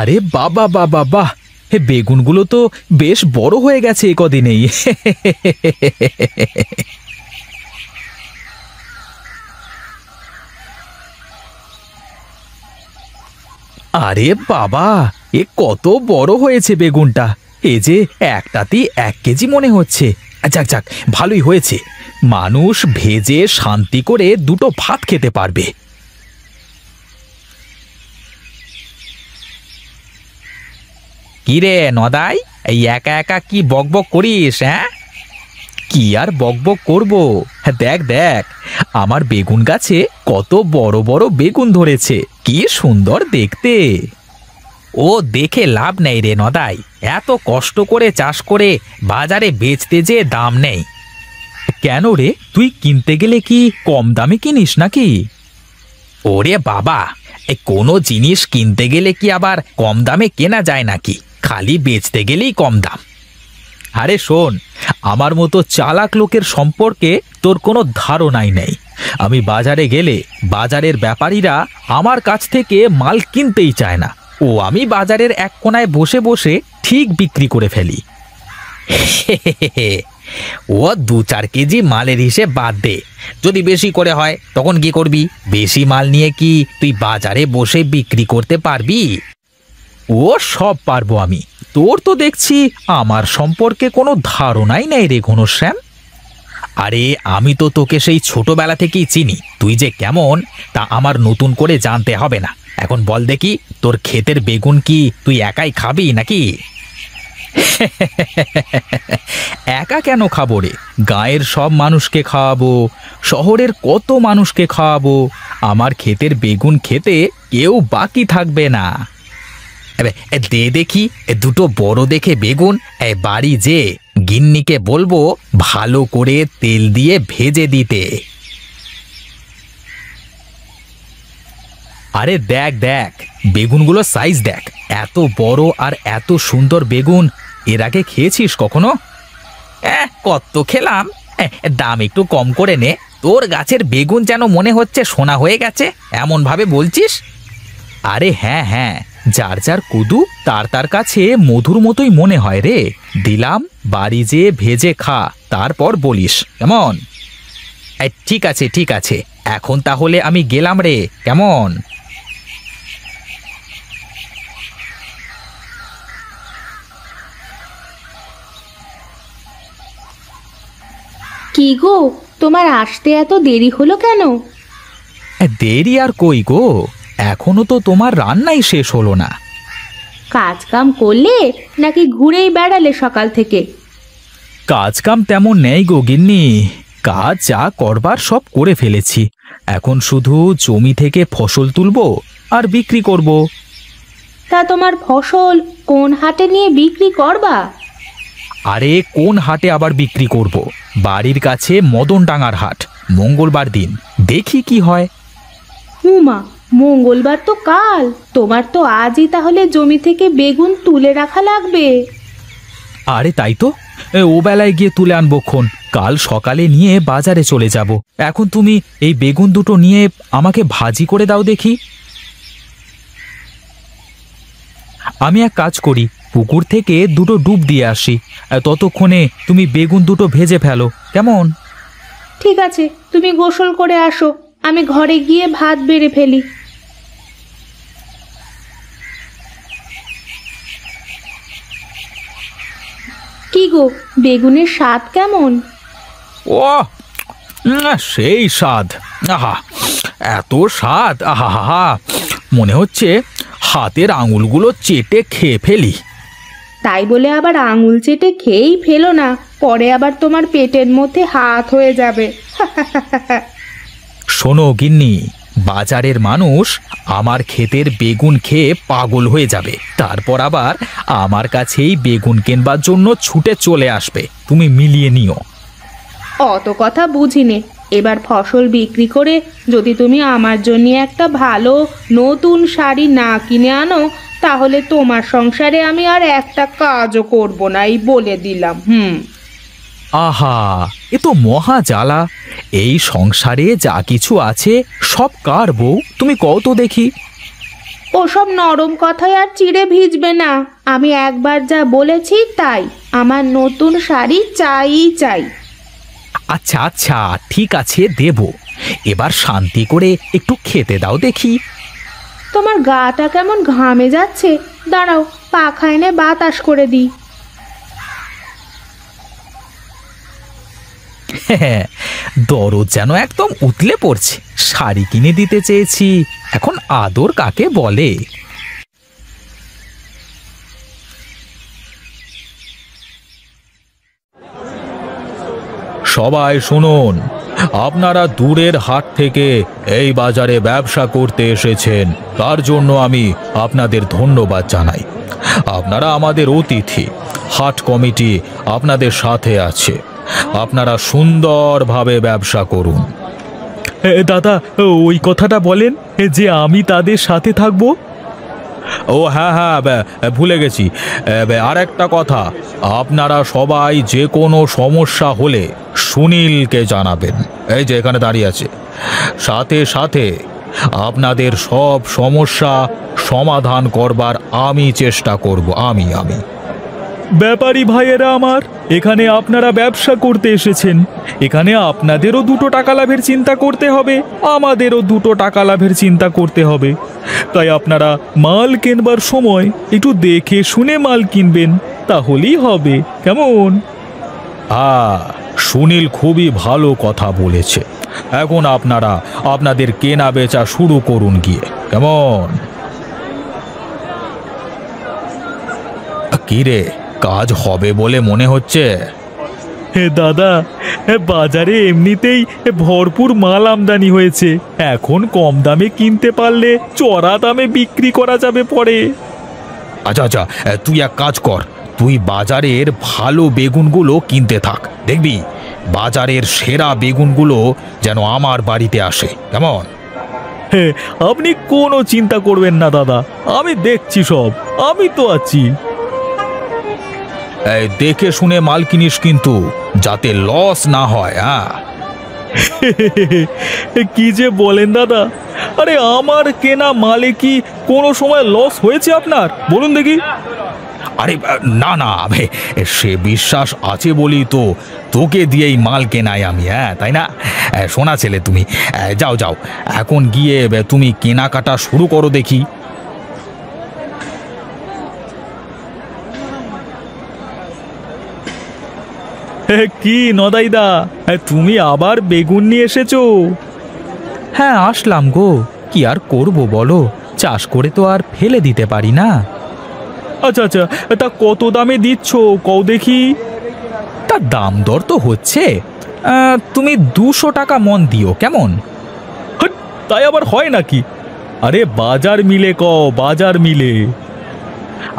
আরে বাবা বাবা বাহ! হে বেগুনগুলো তো বেশ বড় হয়ে গেছে এ কদিনেই। আরে বাবা, এ কত বড় হয়েছে বেগুনটা! এ যে একটাতেই 1 কেজি মনে হচ্ছে। যাক যাক, ভালোই হয়েছে। মানুষ ভেজে শান্তি করে দুটো ভাত খেতে পারবে। কি রে নদাই, এই একা একা কি বকবক করিস? হ্যাঁ, কি আর বকবক করব? হ্যাঁ, দেখ দেখ, আমার বেগুন গাছে কত বড় বড় বেগুন ধরেছে, কি সুন্দর দেখতে। ও দেখে লাভ নেই রে নদাই, এত কষ্ট করে চাষ করে বাজারে বেচতে যে দাম নেই। কেন রে, তুই কিনতে গেলে কি কম দামে কিনিস নাকি? ওরে বাবা, এই কোনো জিনিস কিনতে গেলে কি আবার কম দামে কেনা যায় নাকি? খালি বেচতে গেলেই কম দাম। আরে শোন, আমার মতো চালাক লোকের সম্পর্কে তোর কোনো ধারণাই নেই। আমি বাজারে গেলে বাজারের ব্যাপারীরা আমার কাছ থেকে মাল কিনতেই চায় না। আমি বাজারের এক কোনায় বসে বসে ঠিক বিক্রি করে ফেলি। ও 2-4 কেজি মালের হিসেব বাদ দে, যদি বেশি করে হয় তখন কি করবি? বেশি মাল নিয়ে কি তুই বাজারে বসে বিক্রি করতে পারবি? ও সব পারবো আমি। তোর তো দেখছি আমার সম্পর্কে কোনো ধারণাই নেই রে ঘনশ্যাম। আরে আমি তো তোকে সেই ছোটবেলা থেকেই চিনি, তুই যে কেমন তা আমার নতুন করে জানতে হবে না। এখন বল দেখি, তোর ক্ষেতের বেগুন কি তুই একাই খাবি নাকি? একা কেন খাবো রে? গাঁয়ের সব মানুষকে খাওয়াবো, শহরের কত মানুষকে খাওয়াবো। আমার ক্ষেতের বেগুন খেতে কেউ বাকি থাকবে না। দে দেখি দুটো বড় দেখে বেগুন, বাড়ি যে গিন্নিকে বলবো ভালো করে তেল দিয়ে ভেজে দিতে। আরে দেখ দেখ, বেগুনগুলো সাইজ দেখ, এত বড় আর এত সুন্দর বেগুন এর আগে খেয়েছিস কখনো? কত খেলাম। দাম একটু কম করে নে। তোর গাছের বেগুন যেন মনে হচ্ছে সোনা হয়ে গেছে, এমন ভাবে বলছিস। আরে হ্যাঁ হ্যাঁ, যার যার কদু তার তার কাছে মধুর মতোই মনে হয় রে। দিলাম, বাড়ি যেয়ে ভেজে খা, তারপর বলিস কেমন? ঠিক আছে ঠিক আছে, এখন তাহলে আমি গেলাম রে, কেমন? কি গো, তোমার আসতে এত দেরি হলো কেন? দেরি আর কই গো, এখনো তো তোমার রান্নাই শেষ হলো না। কাজ কাম করলে নাকি ঘুরেই বেড়ালে সকাল থেকে? কাজ কাম তেমন নেই গো গিন্নি, কাজ যা করবার সব করে ফেলেছি। এখন শুধু জমি থেকে ফসল তুলবো আর বিক্রি করব। তা তোমার ফসল কোন হাটে নিয়ে বিক্রি করবা? আরে কোন হাটে আবার বিক্রি করব? বাড়ির কাছে মদনডাঙ্গার হাট, মঙ্গলবার দিন, দেখি কি হয়। হুমা, মঙ্গলবার তো কাল। তোমার তো আজই তাহলে জমি থেকে বেগুন তুলে রাখা লাগবে। আরে তাই তো, ও বেলায় গিয়ে তুলে আনবক্ষণ, কাল সকালে নিয়ে বাজারে চলে যাব। এখন তুমি এই বেগুন দুটো নিয়ে আমাকে ভাজি করে দাও দেখি। আমি এক কাজ করি, পুকুর থেকে দুটো ডুব দিয়ে আসি, ততক্ষণে তুমি বেগুন দুটো ভেজে ফেলো, কেমন? ঠিক আছে, তুমি গোসল করে আসো, আমি ঘরে গিয়ে ভাত বেড়ে ফেলি। কি গো, বেগুনের স্বাদ কেমন? ও সেই স্বাদ! আহা, এত স্বাদ! আহা হা হা, মনে হচ্ছে হাতের আঙুলগুলো চেটে খেয়ে ফেলি। তাই বলে আবার আঙুল চেটে খেয়েই ফেলো না, পরে আবার তোমার পেটের মধ্যে হাত হয়ে যাবে। শোনো গিন্নি, বাজারের মানুষ আমার ক্ষেতের বেগুন খেয়ে পাগল হয়ে যাবে, তারপর আবার আমার কাছেই বেগুন কেনবার জন্য ছুটে চলে আসবে। তুমি মিলিয়ে নিও। অত কথা বুঝিনে, এবার ফসল বিক্রি করে যদি তুমি আমার জন্য একটা ভালো নতুন শাড়ি না কিনে আনো, তাহলে তোমার সংসারে আমি আর একটা কাজও করব না, এই বলে দিলাম। আহা, এ তো মহা জ্বালা! এই সংসারে যা কিছু আছে সব কার বউ, তুমি কও তো দেখি। ওসব নরম কথায় আর চিড়ে ভিজবে না। আমি একবার যা বলেছি তাই, আমার নতুন শাড়ি চাই চাই। আচ্ছা আচ্ছা, ঠিক আছে দেব। এবার শান্তি করে একটু খেতে দাও দেখি। তোমার গাটা কেমন ঘামে যাচ্ছে, দাঁড়াও পাখা এনে বাতাস করে দিই। দরদ যেন একদম উতলে পড়ছে। শাড়ি কিনে দিতে চেয়েছি, এখন আদর কাকে বলে। সবাই শুনুন, আপনারা দূরের হাট থেকে এই বাজারে ব্যবসা করতে এসেছেন, তার জন্য আমি আপনাদের ধন্যবাদ জানাই। আপনারা আমাদের অতিথি, হাট কমিটি আপনাদের সাথে আছে। আপনারা সুন্দরভাবে ব্যবসা করুন। দাদা, ওই কথাটা বলেন যে আমি তাদের সাথে থাকবো। ও হ্যাঁ হ্যাঁ, ভুলে গেছি। আর একটা কথা, আপনারা সবাই যে কোনো সমস্যা হলে সুনীলকে জানাবেন। এই যে এখানে দাঁড়িয়ে আছে। সাথে সাথে আপনাদের সব সমস্যা সমাধান করবার আমি চেষ্টা করব। আমি ব্যাপারী ভাইয়েরা আমার, এখানে আপনারা ব্যবসা করতে এসেছেন, এখানে আপনাদেরও 2 টাকা লাভের চিন্তা করতে হবে, আমাদেরও 2 টাকা লাভের চিন্তা করতে হবে। তাই আপনারা মাল কেনবার সময় একটু দেখে শুনে মাল কিনবেন, তাহলেই হবে। কেমন? সুনীল খুবই ভালো কথা বলেছে। এখন আপনারা আপনাদের কেনা বেচা শুরু করুন গিয়ে। কেমন? কি রে, কাজ হবে বলে মনে হচ্ছে? হে দাদা, বাজারে এমনিতেই ভরপুর মাল আমদানি হয়েছে, এখন কম দামে কিনতে পারলে চড়া দামে বিক্রি করা যাবে পরে। আচ্ছা আচ্ছা, তুই এক কাজ কর, তুই বাজারের ভালো বেগুনগুলো কিনতে থাক। দেখবি বাজারের সেরা বেগুনগুলো যেন আমার বাড়িতে আসে। কেমন? আপনি কোনো চিন্তা করবেন না দাদা, আমি দেখছি সব, আমি তো আছি। দেখে শুনে মাল কিনিস কিন্তু, যাতে লস না হয়। কি যে বলেন দাদা, আরে আমার কেনা মালে কি কোনো সময় লস হয়েছে আপনার? বলুন দেখি। আরে না না, সে বিশ্বাস আছে বলি তো তোকে দিয়েই মাল কেনাই আমি। তাই না? শোনা ছেলে, তুমি যাও যাও, এখন গিয়ে তুমি কেনাকাটা শুরু করো দেখি। কি নদাইদা, তুমি আবার বেগুন নিয়ে এসেছো? হ্যাঁ আসলাম গো, কি আর করব বলো, চাষ করে তো আর ফেলে দিতে পারি না। আচ্ছা আচ্ছা, তা কত দামে দিচ্ছ কও দেখি। তা দাম দর তো হচ্ছে, তুমি 200 টাকা মন দিও। কেমন? তাই আবার হয় নাকি? আরে বাজার মিলে কও, বাজার মিলে।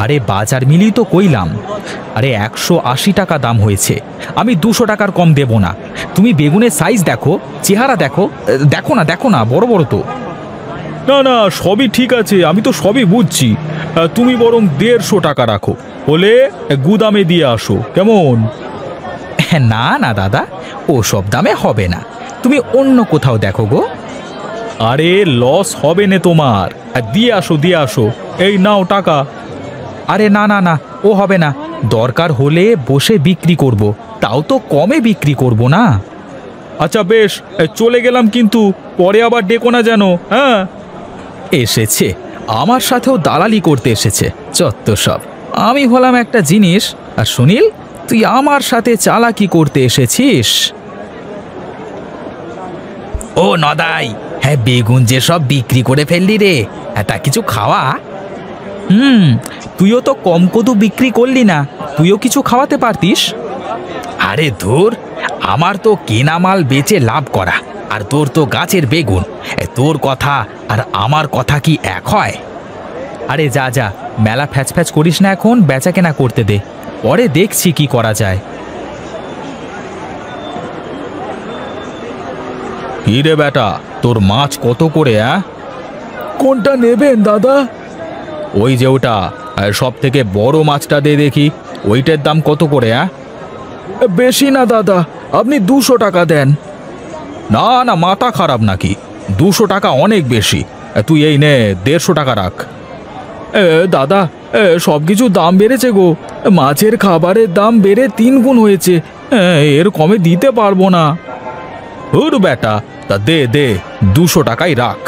আরে বাজার মিলেই তো কইলাম। আরে 180 টাকা দাম হয়েছে, আমি 200 টাকার কম দেব না। তুমি বেগুনের সাইজ দেখো, চেহারা দেখো, দেখো না বড় বড় তো। না না, সবই ঠিক আছে, আমি তো সবই বুঝছি। তুমি বরং 150 টাকা রাখো, হলে গুদামে দিয়ে আসো। কেমন? না না দাদা, ও সব দামে হবে না, তুমি অন্য কোথাও দেখো গো। আরে লস হবে না তোমার, দিয়ে আসো। এই নাও টাকা। আরে না না না, ও হবে না, দরকার হলে বসে বিক্রি করব, তাও তো কমে বিক্রি করব না। আচ্ছা বেশ, চলে গেলাম, কিন্তু পরে আবার ডেকো না যেন। হ্যাঁ, এসেছে আমার সাথেও দালালি করতে এসেছে, চত্ব সব। আমি হলাম একটা জিনিস, আর সুনীল তুই আমার সাথে চালাকি করতে এসেছিস। ও নদাই, হ্যাঁ বেগুন যে সব বিক্রি করে ফেললি রে, তা কিছু খাওয়া। তুইও তো কম কদু বিক্রি করলি না, তুইও কিছু খাওয়াতে পারতিস। আরে ধুর, আমার তো কেনা মাল বেচে লাভ করা, আর তোর তো গাছের বেগুন। তোর কথা আর আমার কথা কি এক হয়? আরে যা যা, মেলা ফ্যাচ করিস না, এখন বেচা কেনা করতে দে, পরে দেখছি কি করা যায়। কি রে বেটা, তোর মাছ কত করে? কোনটা নেবেন দাদা? ওই যে ওটা, সব থেকে বড় মাছটা দে দেখি, ওইটার দাম কত করে? বেশি না দাদা, আপনি 200 টাকা দেন। না না, মাথা খারাপ নাকি? 200 টাকা অনেক বেশি, তুই এই নে 150 টাকা রাখ। দাদা, সব কিছুর দাম বেড়েছে গো। মাছের খাবারের দাম বেড়ে 3 গুণ হয়েছে। এর কমে দিতে পারবো না। ওর বেটা, তা দে দে, 200 টাকাই রাখ।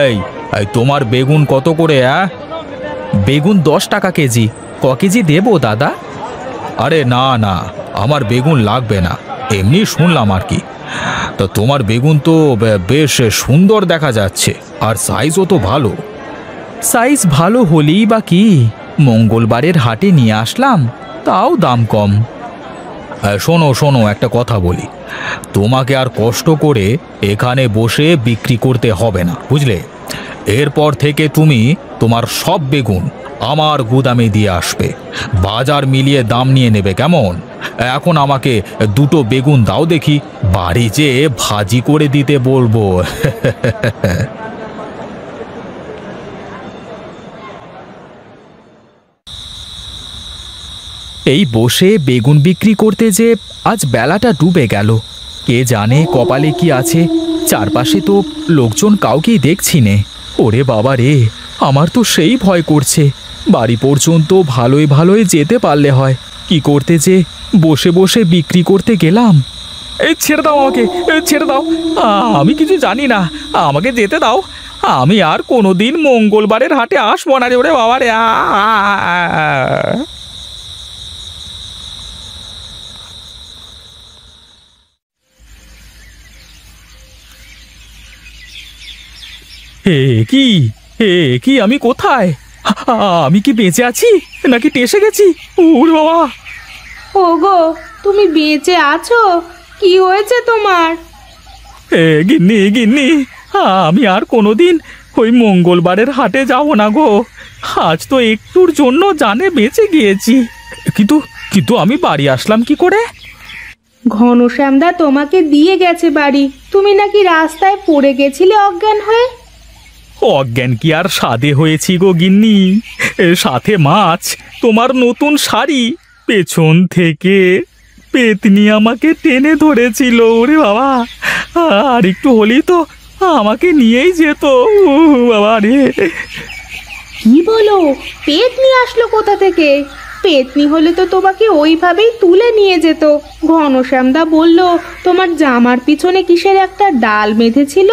এই এই তোমার বেগুন কত করে? বেগুন 10 টাকা কেজি। ক কেজি দেবো দাদা? আরে না না, আমার বেগুন লাগবে না, এমনি শুনলাম আর কি। তা তোমার বেগুন তো বেশ সুন্দর দেখা যাচ্ছে, আর সাইজও তো ভালো। সাইজ ভালো হলেই বা কি, মঙ্গলবারের হাটে নিয়ে আসলাম, তাও দাম কম। শোনো শোনো, একটা কথা বলি, তোমাকে আর কষ্ট করে এখানে বসে বিক্রি করতে হবে না, বুঝলে? এরপর থেকে তুমি তোমার সব বেগুন আমার গুদামে দিয়ে আসবে, বাজার মিলিয়ে দাম নিয়ে নেবে, কেমন? এখন আমাকে 2টো বেগুন দাও দেখি, বাড়ি যেয়ে ভাজি করে দিতে বলবো। এই বসে বেগুন বিক্রি করতে যে আজ বেলাটা ডুবে গেল। কে জানে কপালে কি আছে, চারপাশে তো লোকজন কাউকেই দেখছি নে। ওরে বাবা রে, আমার তো সেই ভয় করছে। বাড়ি পর্যন্ত ভালোই ভালোই যেতে পারলে হয়, কি করতে যে বসে বসে বিক্রি করতে গেলাম। এই ছেড়ে দাও আমাকে, ছেড়ে দাও, আমি কিছু জানি না, আমাকে যেতে দাও। আমি আর কোনোদিন মঙ্গলবারের হাটে আসবো না রে। ওরে বাবা রে। হে কি, হে কি, আমি কোথায়? আমি কি বেঁচে আছি নাকি টেসে গেছি? ওরে বাবা! ওগো, তুমি বেঁচে আছো? কি হয়েছে তোমার? গিন্নি গিন্নি, আমি আর কোনোদিন ওই মঙ্গলবারের হাটে যাব না গো। আজ তো একটুর জন্য জানে বেঁচে গিয়েছি, কিন্তু কিন্তু আমি বাড়ি আসলাম কি করে? ঘনশ্যামদা তোমাকে দিয়ে গেছে বাড়ি। তুমি নাকি রাস্তায় পড়ে গেছিলে অজ্ঞান হয়ে। অজ্ঞান কি আর সাধে হয়েছি গো গিন্নি, সাথে মাছ, তোমার নতুন শাড়ি, পেছন থেকে পেতনি আমাকে টেনে ধরেছিল। ওরে বাবা, আর একটু হলেই তো আমাকে নিয়েই যেত। বাবা রে! কি বলো? পেতনি আসলো কোথা থেকে? পেতনি হলে তো তোমাকে ওইভাবেই তুলে নিয়ে যেত। ঘনশ্যামদা বলল তোমার জামার পিছনে কিসের একটা ডাল বেঁধেছিল।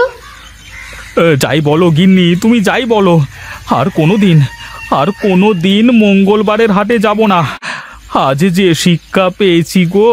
যাই বলো গিন্নি, তুমি যাই বলো, আর কোনো দিন মঙ্গলবারের হাটে যাব না। আজ যে শিক্ষা পেয়েছি গো।